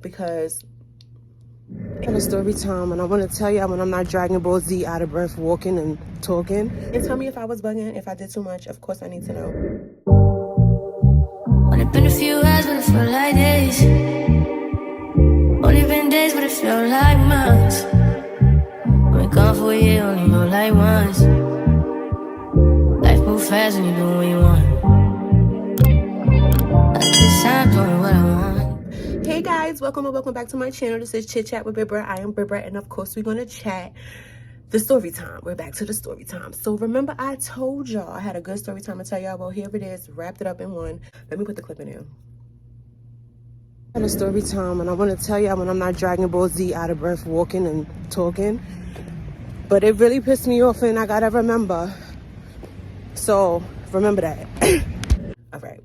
because it's a story time and I want to tell y'all when I'm not Dragon Ball Z out of breath walking and talking. And tell me if I was bugging, if I did too much. Of course I need to know. Only been a few hours, but it felt like days. Only been days, but it felt like months. Been gone for a year, only know like once. Life moves fast when you do what you want. At this time, doing what I want. Hey guys, welcome back to my channel. This is Chit Chat with Bibra. I am Bibra, and of course we're gonna chat the story time. We're back to the story time. So remember I told y'all I had a good story time to tell y'all. Well, here it is, wrapped it up in one. Let me put the clip in here. And a story time, and I want to tell y'all when I'm not Dragon Ball Z out of breath walking and talking, but it really pissed me off and I gotta remember. So remember that. All right,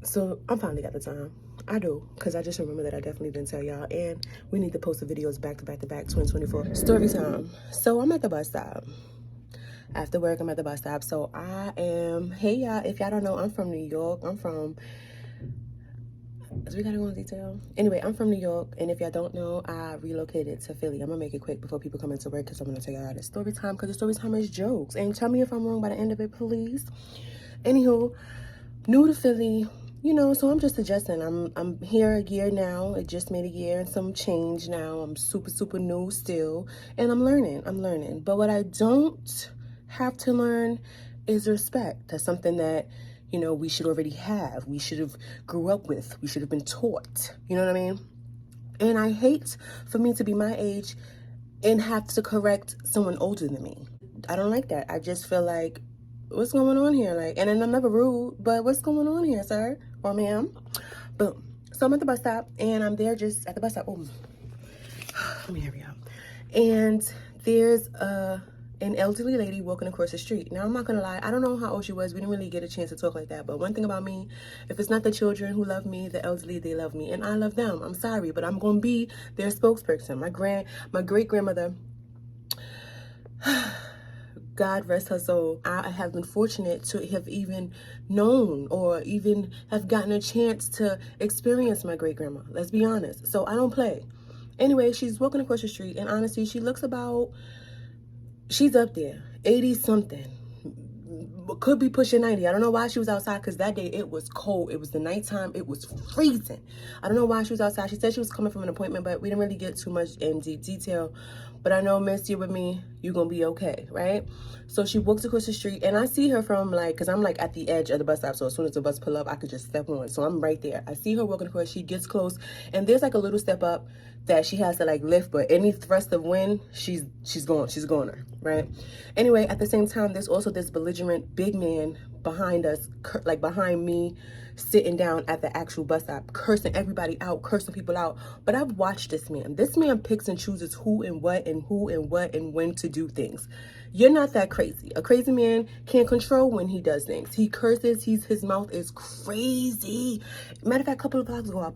so I finally got the time. I do, because I just remember that I definitely didn't tell y'all, and we need to post the videos back to back 2024. Story time. So I'm at the bus stop. After work, I'm at the bus stop. So I am, hey y'all, if y'all don't know, I'm from New York. Do we gotta go into detail? Anyway, I'm from New York, and if y'all don't know, I relocated to Philly. I'm gonna make it quick before people come into work, because I'm gonna tell y'all the story time, because the story time is jokes. And tell me if I'm wrong by the end of it, please. Anywho, new to Philly, you know, so I'm just adjusting. I'm here a year now. It just made a year and some change now. I'm super new still, and I'm learning. But what I don't have to learn is respect. That's something that, you know, we should already have. We should have grew up with. We should have been taught. You know what I mean? And I hate for me to be my age and have to correct someone older than me. I don't like that. I just feel like, what's going on here? Like, and I'm never rude, but what's going on here, sir or ma'am? Boom. So I'm at the bus stop, and I'm there just at the bus stop. Oh, let me hurry up. And there's an elderly lady walking across the street. Now, I'm not gonna lie, I don't know how old she was. We didn't really get a chance to talk like that. But one thing about me, if it's not the children who love me, the elderly, they love me, and I love them. I'm sorry, but I'm gonna be their spokesperson. My great grandmother. God rest her soul. I have been fortunate to have even known or even have gotten a chance to experience my great grandma. Let's be honest. So I don't play. Anyway, she's walking across the street, and honestly, she looks about, she's up there, 80 something. Could be pushing 90. I don't know why she was outside, because that day it was cold. It was the nighttime. It was freezing. I don't know why she was outside. She said she was coming from an appointment, but we didn't really get too much in deep detail. But I know, miss, you with me, you're gonna be okay, right? So she walks across the street, and I see her from, like, because I'm like at the edge of the bus stop, so as soon as the bus pull up, I could just step on. So I'm right there. I see her walking across. She gets close, and there's like a little step up that she has to like lift, but any thrust of wind, she's goner, right? Anyway, at the same time, there's also this belligerent big man behind us, like behind me, sitting down at the actual bus stop, cursing everybody out, cursing people out. But I've watched this man. This man picks and chooses who and what and when to do things. You're not that crazy. A crazy man can't control when he does things. He curses. His mouth is crazy. Matter of fact, a couple of blocks ago,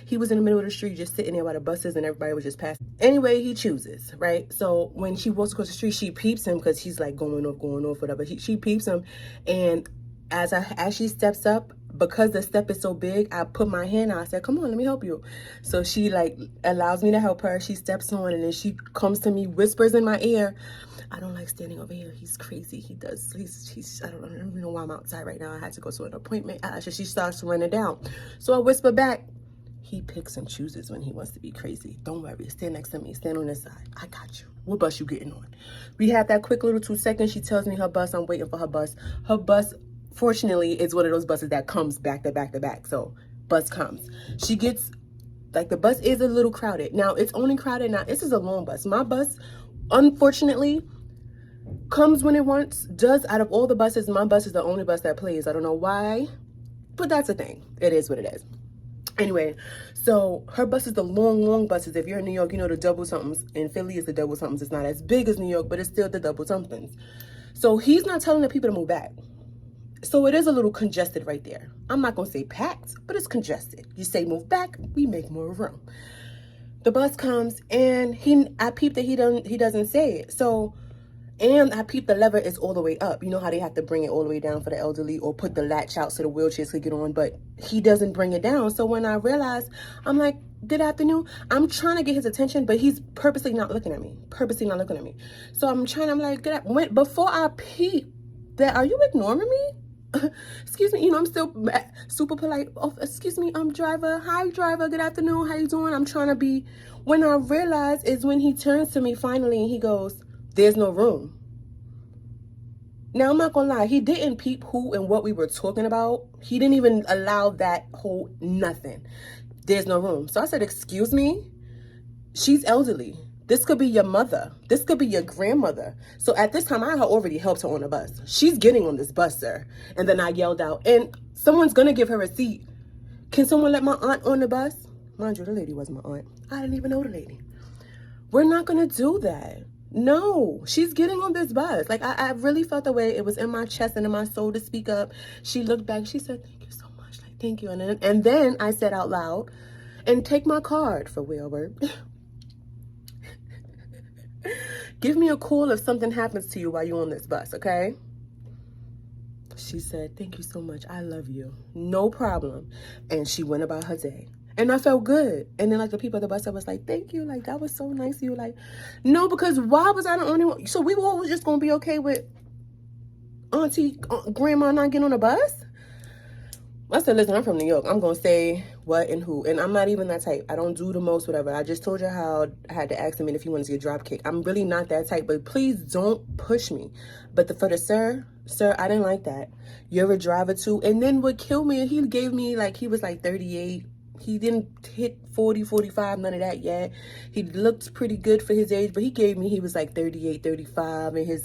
he was in the middle of the street just sitting there while the buses and everybody was just passing. Anyway, he chooses, right? So when she walks across the street, she peeps him, because he's like going off, whatever. She peeps him, and as she steps up, because the step is so big, I put my hand out. I said, come on, let me help you. So she like allows me to help her. She steps on, and then she comes to me, whispers in my ear, I don't like standing over here. He's crazy. He's I don't even know why I'm outside right now. I had to go to an appointment. She starts running down. So I whisper back, he picks and chooses when he wants to be crazy. Don't worry. Stand next to me. Stand on this side. I got you. What bus you getting on? We have that quick little 2 seconds. She tells me her bus. I'm waiting for her bus. Her bus, fortunately, is one of those buses that comes back to back. So bus comes. She gets, like, the bus is a little crowded. Now, it's only crowded. Now, this is a long bus. My bus, unfortunately, comes when it wants. Does, out of all the buses, my bus is the only bus that plays. I don't know why, but that's a thing. It is what it is. Anyway, so her bus is the long buses. If you're in New York, you know the double somethings. In Philly, is the double somethings. It's not as big as New York, but it's still the double somethings. So he's not telling the people to move back. So it is a little congested right there. I'm not going to say packed, but it's congested. You say move back, we make more room. The bus comes, and I peeped that he doesn't say it. So And I peeped the lever is all the way up. You know how they have to bring it all the way down for the elderly, or put the latch out so the wheelchairs could get on, but he doesn't bring it down. So when I realized, I'm like, good afternoon. I'm trying to get his attention, but he's purposely not looking at me. So I'm like, before I peep that, are you ignoring me? Excuse me, I'm still super polite. Oh, excuse me, driver. Hi, driver. Good afternoon. How you doing? I'm trying to be. When I realize is when he turns to me finally and he goes, there's no room. Now, I'm not gonna lie, he didn't peep who and what we were talking about. He didn't even allow that whole nothing. There's no room. So I said, excuse me? She's elderly. This could be your mother. This could be your grandmother. So at this time, I had already helped her on the bus. She's getting on this bus, sir. And then I yelled out, and someone's gonna give her a seat. Can someone let my aunt on the bus? Mind you, the lady wasn't my aunt. I didn't even know the lady. We're not gonna do that. No, she's getting on this bus. Like, I really felt the way. It was in my chest and in my soul to speak up. She looked back. She said, thank you so much. Like, thank you. And then I said out loud, and take my card for where I work. Give me a call if something happens to you while you're on this bus, okay? She said, thank you so much. I love you. No problem. And she went about her day. And I felt good. And then, like, the people at the bus, I was like, thank you. Like, that was so nice of you. Like, no, because why was I the only one? So we were all just going to be okay with auntie, grandma not getting on a bus? I said, listen, I'm from New York. I'm going to say what and who. And I'm not even that type. I don't do the most, whatever. I just told you how I had to ask him if he wanted to get drop kick. I'm really not that type, but please don't push me. But for the sir, I didn't like that. You're a driver too. And then what killed me, he gave me, like, he was like 38. He didn't hit 40, 45, none of that yet. He looked pretty good for his age, but he was like 38, 35. And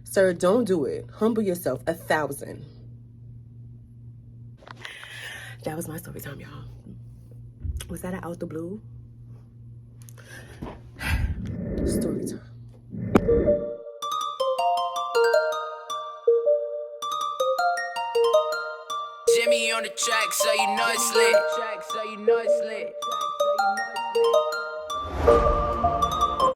sir, don't do it. Humble yourself. 1,000. That was my story time, y'all. Was that an out the blue? Story time. Jimmy on the track, so you know it's lit.